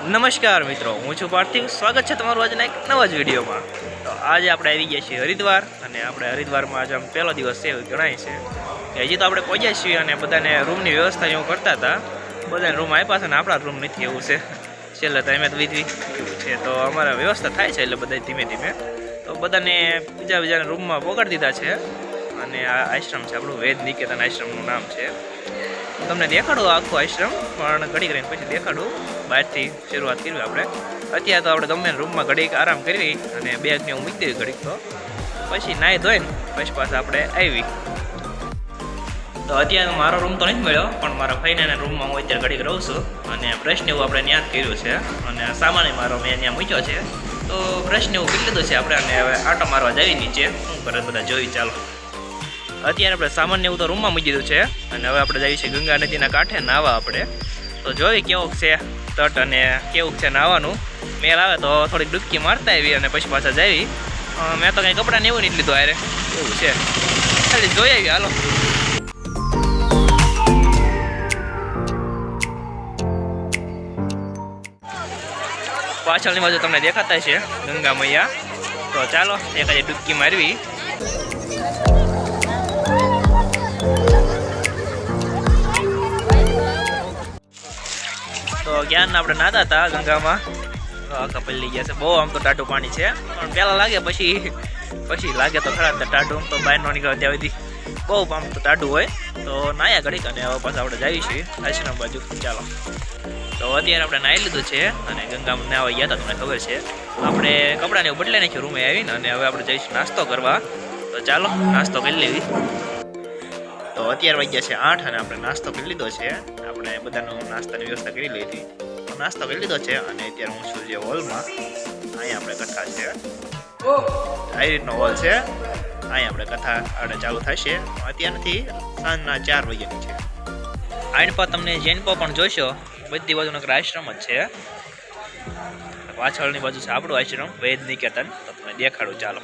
નમસ્કાર મિત્રો, હું છું પાર્થિવ. સ્વાગત છે તમારું આજના એક નવા જ વિડીયોમાં. તો આજે આપણે આવી ગયા છીએ હરિદ્વાર, અને આપણે હરિદ્વારમાં આજે પહેલો દિવસ છે એવું ગણાય છે કે હજી તો આપણે પહોંચ્યા છીએ અને બધાને રૂમની વ્યવસ્થા એવું કરતા હતા. બધાને રૂમ આપ્યા છે અને આપણા રૂમ નથી એવું છે. છેલ્લે તો એમ વિધિ છે તો અમારા વ્યવસ્થા થાય છે એટલે બધા ધીમે ધીમે તો બધાને બીજાને રૂમમાં પોગાડી દીધા છે. અને આ આશ્રમ છે આપણું વેદ નિકેતન આશ્રમનું નામ છે. તમને દેખાડું આખું આશ્રમ, પણ ઘડી કરીને પછી દેખાડું. બહારથી શરૂઆત કરવી આપણે. અત્યારે તો આપણે ગમે રૂમમાં ઘડીક આરામ કરવી અને બેગને હું મૂકી દેવી ઘડીક, તો પછી નાહી ધોઈને પછી પાછા આપણે આવી. તો અત્યારે મારો રૂમ તો નથી મળ્યો, પણ મારા ભાઈના રૂમમાં હું અત્યારે ઘડીક રહું છું. અને પ્રશ્ન એવું આપણે યાદ કર્યું છે અને સામાન્ય મારો મેં ત્યાં મૂક્યો છે. તો પ્રશ્ન એવું કરી લીધું છે આપણે, અને હવે આટો મારવા જવી નીચે શું કરે બધા જોઈ. ચાલો, અત્યારે આપણે સામાન્ય એવું તો રૂમમાં મૂકી દીધું છે અને હવે આપણે જઈએ છીએ ગંગા નદીના કાંઠે નાહવા આપણે. તો જોઈ કેવું છે તટ અને કેવું છે નાહવાનું. મેળ આવે તો થોડીક ડૂબકી મારતા આવી અને પછી પાછા જાવી. મેં તો કંઈ કપડાં ને એવું નહીં લીધું આરે, એવું છે. ખાલી જોઈ આવી. હાલો, પાછળની બાજુ તમને દેખાતા છે ગંગા મૈયા. તો ચાલો એક આજે ડૂબકી મારવી. તો જ્ઞાન આપણે નાતા હતા ગંગામાં, આખા પલ્લી ગયા છે. બહુ આમ તો ટાટું પાણી છે, પણ પહેલાં લાગે પછી લાગે તો ખરા ટાટું. તો બહાર નો નીકળવા ત્યાં સુધી બહુ આમ તો ટાટું હોય. તો નાયા ઘડીક અને હવે પાછા આપણે જઈએ છીએ આશ્રમ બાજુ. ચાલો, તો અત્યારે આપણે નાહી લીધું છે અને ગંગામાં નાહવા ગયા હતા, તમને ખબર છે. આપણે કપડાને એવું બદલાઈ નાખ્યું રૂમે આવીને, અને હવે આપણે જઈશું નાસ્તો કરવા. તો ચાલો નાસ્તો કરી લેવી. તો અત્યારે વાગ્યા છે 8 અને આપણે નાસ્તો કરી લીધો છે. આપણે બધાનું નાસ્તાની વ્યવસ્થા કરી લીધી, નાસ્તો કરી લીધો છે. અને અત્યારે હું છું જે હોલમાં. અહીંયા આપણે કથા છે, આ રીતનો હોલ છે. અહીંયા આપણે કથા આપણે ચાલુ થશે. અત્યારથી સાંજના 4 વાગ્યાની છે. આઈન પર તમને જૈન પર પણ જોશો, બધી બાજુ નકર આશ્રમ જ છે. પાછળની બાજુ છે આપણું આશ્રમ વેદ નિકેતન. તો તમને દેખાડું. ચાલો,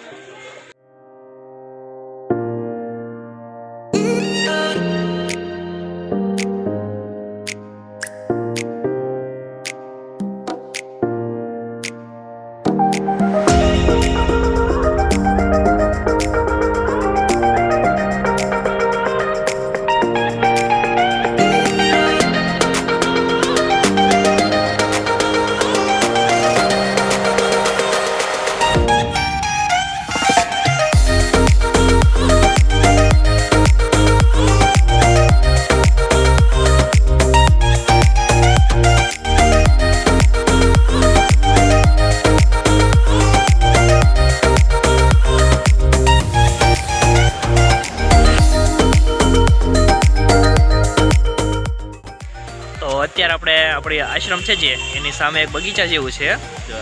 અત્યારે આપણે આપણી આશ્રમ છે જે એની સામે એક બગીચા જેવું છે. જો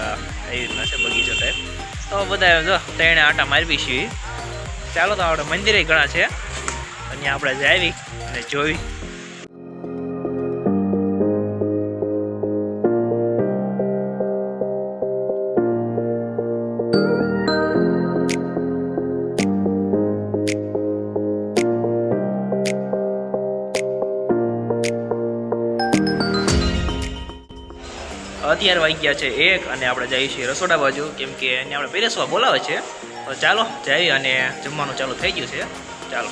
એ રીતના છે બગીચો ટાઈપ. તો બધા જો ત્રણે આટા મારવી છીએ. ચાલો, તો આપણે મંદિરે ઘણા છે, અહીંયા આપણે જાવી અને જોઈ. અત્યારે વાગ્યા છે 1 અને આપણે જઈએ છીએ રસોડા બાજુ, કેમ કે અહીંયા આપણે પીરસવા બોલાવે છે. તો ચાલો જઈ, અને જમવાનું ચાલુ થઈ ગયું છે. ચાલો,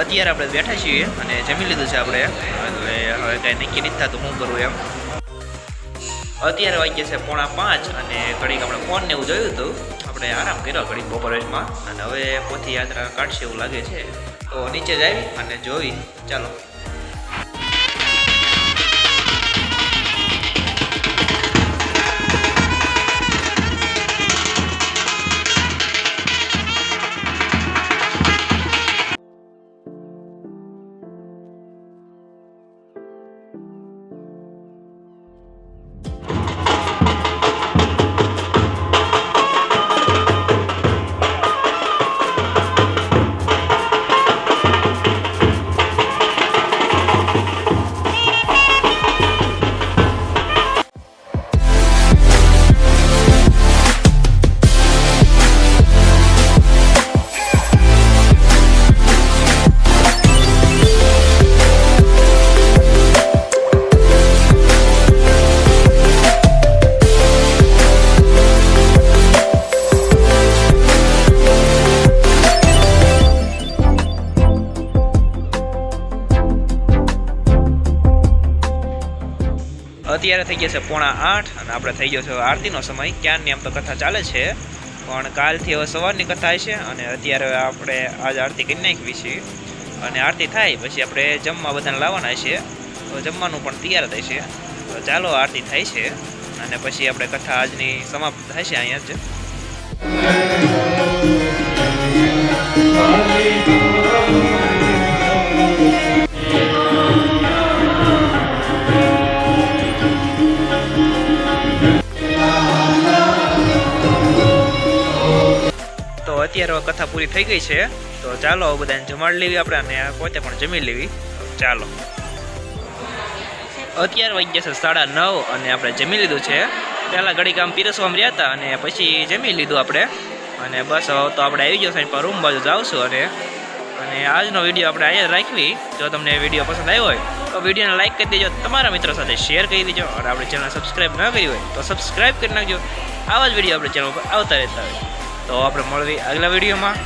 અત્યારે આપણે બેઠા છીએ અને જમી લીધું છે આપણે. હવે કાંઈ નક્કી નથી થતું શું કરવું એમ. અત્યારે વાગ્યા છે 4:45 અને ઘડીક આપણે ફોન ને એવું જોયું હતું. આપણે આરામ કર્યો ઘડીક બપોરેમાં, અને હવે પોથી યાત્રા કાઢશે એવું લાગે છે. તો નીચે જ આવી અને જોઈ. ચાલો, અત્યારે થઈ ગયા છે 7:45 અને આપણે થઈ ગયો છે આરતીનો સમય. ક્યારની આમ તો કથા ચાલે છે, પણ કાલથી હવે સવારની કથા હશે. અને અત્યારે આપણે આજ આરતી કરી નાખવી છે, અને આરતી થાય પછી આપણે જમવા બધાને લાવવાના છે. તો જમવાનું પણ તૈયાર થશે. તો ચાલો આરતી થાય છે અને પછી આપણે કથા આજની સમાપ્ત થશે અહીંયા જ. તો અત્યારે કથા પૂરી થઈ ગઈ છે. તો ચાલો બધાને જમાડી લેવી આપણે, અને પોતે પણ જમી લેવી. ચાલો અત્યારે વાગી ગયા છે 9:30 અને આપણે જમી લીધું છે. પહેલાં ઘડીક આમ પીરસવામાં રહ્યા હતા અને પછી જમી લીધું આપણે. અને બસ હવે તો આપણે આવી ગયો સાઈડ પર રૂમ બાજુ જાવશું. અને આજનો વિડીયો આપણે અહીંયા રાખવી. જો તમને વિડીયો પસંદ આવ્યો હોય તો વિડીયોને લાઈક કરી દેજો, તમારા મિત્રો સાથે શેર કરી દેજો, અને આપણી ચેનલ સબસ્ક્રાઈબ ન કરી હોય તો સબસ્ક્રાઈબ કરી નાખજો. આવા જ વિડીયો આપણે ચેનલ પર આવતા રહેતા હોય. તો આપણે મળવી આગલા વિડીયોમાં.